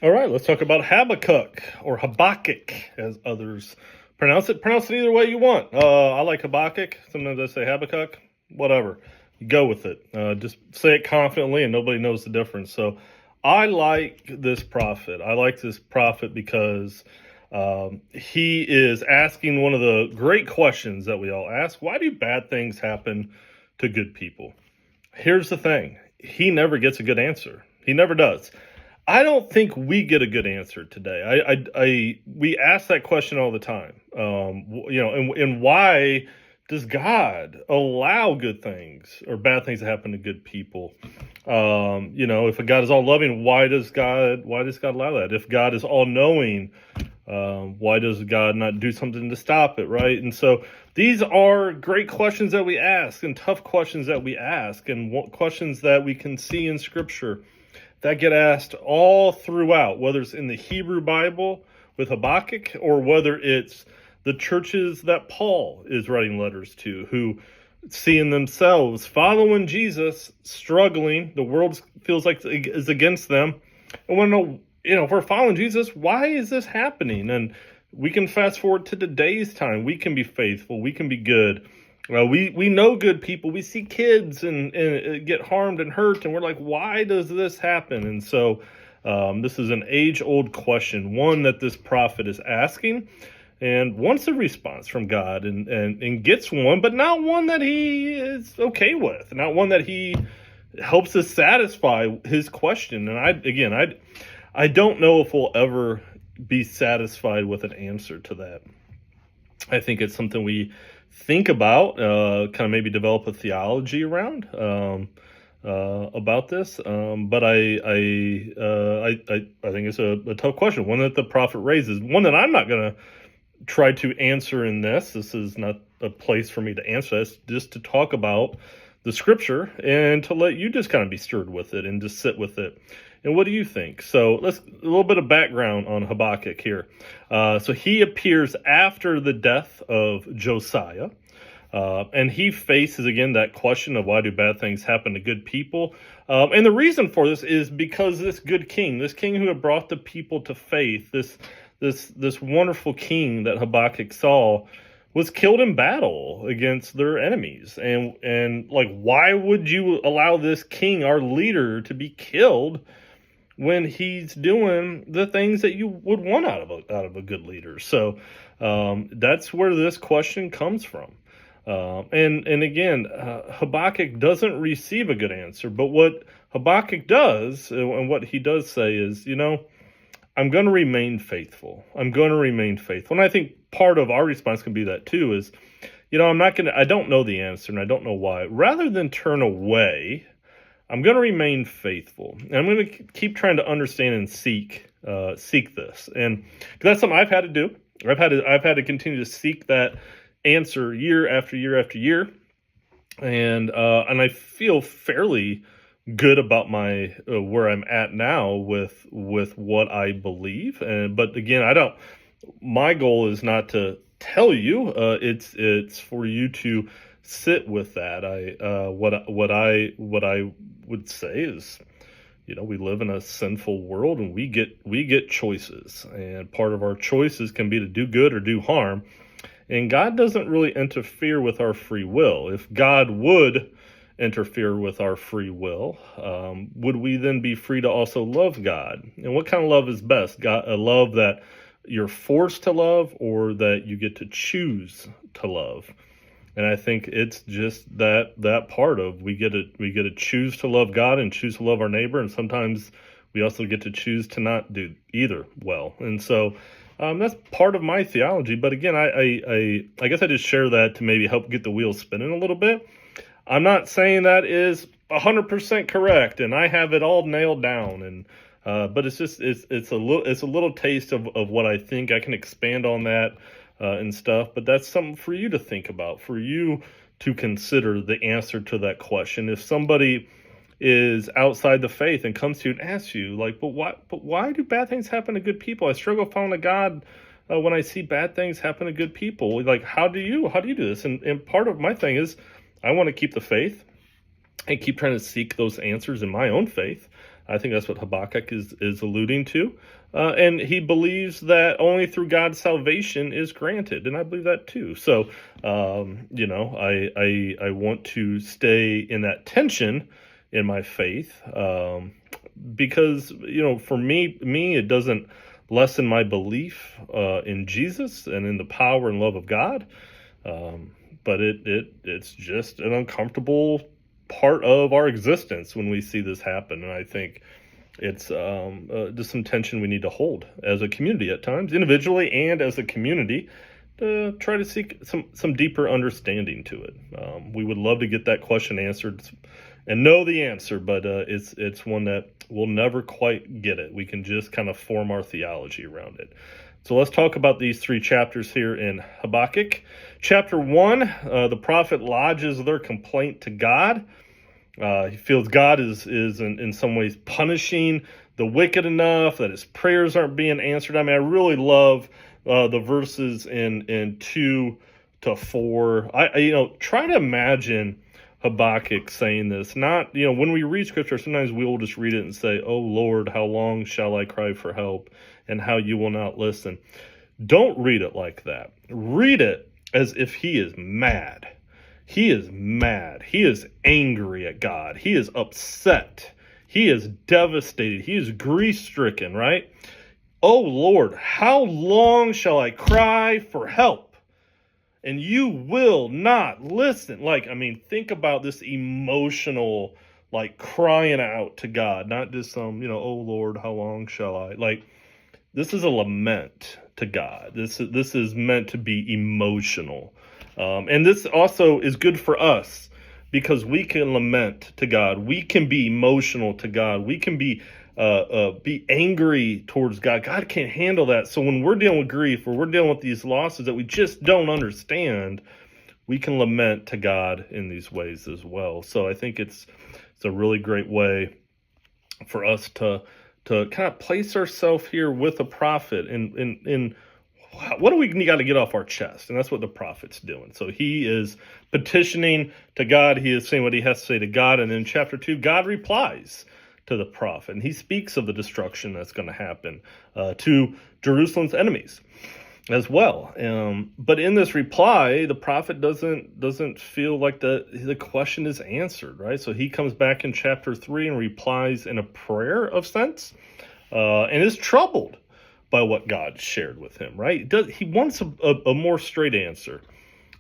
All right, let's talk about Habakkuk or Habakkuk, as others pronounce it. Pronounce it either way you want. I like Habakkuk. Sometimes I say Habakkuk. Whatever. Go with it. Just say it confidently, and nobody knows the difference. So, I like this prophet. I like this prophet because he is asking one of the great questions that we all ask: why do bad things happen to good people? Here's the thing: he never gets a good answer. He never does. I don't think we get a good answer today. We ask that question all the time. And why does God allow good things or bad things to happen to good people? If a God is all loving, why does God allow that? If God is all knowing, why does God not do something to stop it? Right. And so these are great questions that we ask, and tough questions that we ask, and questions that we can see in Scripture that get asked all throughout, whether it's in the Hebrew Bible with Habakkuk or whether it's the churches that Paul is writing letters to, who seeing themselves following Jesus, struggling. The world feels like is against them. I want to know, if we're following Jesus, why is this happening? And we can fast forward to today's time. We can be faithful. We can be good. We know good people. We see kids and get harmed and hurt, and we're like, why does this happen? And so this is an age-old question, one that this prophet is asking, and wants a response from God, and gets one, but not one that he is okay with, not one that he helps us satisfy his question. And I don't know if we'll ever be satisfied with an answer to that. I think it's something we think about, kind of maybe develop a theology around about this. But I think it's a tough question, one that the prophet raises, one that I'm not going to try to answer in this. This is not a place for me to answer this, just to talk about the Scripture and to let you just kind of be stirred with it and just sit with it. And what do you think? So a little bit of background on Habakkuk here. So he appears after the death of Josiah. And he faces, again, that question of why do bad things happen to good people? And the reason for this is because this king who had brought the people to faith, this wonderful king that Habakkuk saw, was killed in battle against their enemies. And like, why would you allow this king, our leader, to be killed when he's doing the things that you would want out of a good leader? So that's where this question comes from. And again, Habakkuk doesn't receive a good answer, but what Habakkuk does, and what he does say is, I'm going to remain faithful. I'm going to remain faithful. And I think part of our response can be that too, is, I don't know the answer and I don't know why. Rather than turn away, I'm going to remain faithful. And I'm going to keep trying to understand and seek this. And that's something I've had to do. I've had to continue to seek that answer year after year after year. And I feel fairly good about my where I'm at now with what I believe. But again, my goal is not to tell you, it's for you to sit with that. What I would say is, we live in a sinful world, and we get choices, and part of our choices can be to do good or do harm. And God doesn't really interfere with our free will. If God would interfere with our free will, would we then be free to also love God? And what kind of love is best? A love that you're forced to love, or that you get to choose to love? And I think it's just that part of we get to choose to love God and choose to love our neighbor, and sometimes we also get to choose to not do either well. And so that's part of my theology. But again, I guess I just share that to maybe help get the wheels spinning a little bit. I'm not saying that is 100% correct, and I have it all nailed down. And but it's a little taste of what I think. I can expand on that and stuff. But that's something for you to think about, for you to consider the answer to that question. If somebody is outside the faith and comes to you and asks you, like, but why do bad things happen to good people? I struggle following a God when I see bad things happen to good people. Like, how do you do this? And part of my thing is, I want to keep the faith and keep trying to seek those answers in my own faith. I think that's what Habakkuk is alluding to. And he believes that only through God's salvation is granted, and I believe that too. So, I want to stay in that tension in my faith, because for me, it doesn't lessen my belief in Jesus and in the power and love of God, but it's just an uncomfortable part of our existence when we see this happen, and I think it's just some tension we need to hold as a community at times, individually and as a community, to try to seek some deeper understanding to it. We would love to get that question answered and know the answer, but it's one that we'll never quite get it. We can just kind of form our theology around it. So let's talk about these 3 chapters here in Habakkuk. Chapter 1, the prophet lodges their complaint to God. He feels God is in some ways punishing the wicked enough that his prayers aren't being answered. I mean, I really love the verses in 2 to 4. I try to imagine Habakkuk saying this. Not, when we read scripture, sometimes we will just read it and say, "Oh Lord, how long shall I cry for help, and how you will not listen." Don't read it like that. Read it as if he is mad. He is mad. He is angry at God. He is upset. He is devastated. He is grief-stricken, right? "Oh Lord, how long shall I cry for help, and you will not listen?" Think about this emotional, crying out to God, not just some, "Oh Lord, how long shall I?" This is a lament to God. This is meant to be emotional. And this also is good for us because we can lament to God. We can be emotional to God. We can be angry towards God. God can't handle that. So when we're dealing with grief or we're dealing with these losses that we just don't understand, we can lament to God in these ways as well. So I think it's a really great way for us to kind of place ourselves here with a prophet in what do we got to get off our chest? And that's what the prophet's doing. So he is petitioning to God. He is saying what he has to say to God. And in chapter 2, God replies to the prophet. And he speaks of the destruction that's going to happen to Jerusalem's enemies as well. But in this reply, the prophet doesn't feel like the question is answered, right? So he comes back in chapter 3 and replies in a prayer of sense, and is troubled by what God shared with him, right? He wants a more straight answer.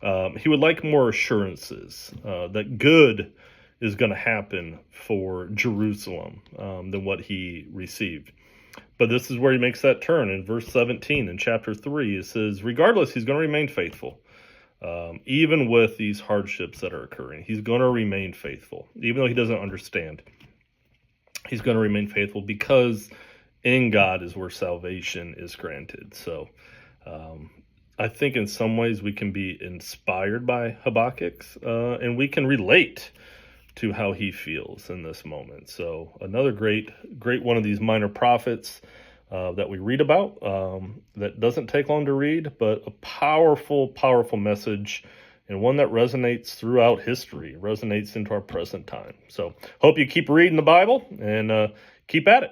He would like more assurances that good is going to happen for Jerusalem than what he received. But this is where he makes that turn in verse 17 in chapter 3. It says, regardless, he's going to remain faithful. Even with these hardships that are occurring, he's going to remain faithful. Even though he doesn't understand, he's going to remain faithful because in God is where salvation is granted. So I think in some ways we can be inspired by Habakkuk's and we can relate to how he feels in this moment. So another great one of these minor prophets that we read about that doesn't take long to read, but a powerful message, and one that resonates throughout history, resonates into our present time. So hope you keep reading the Bible and keep at it.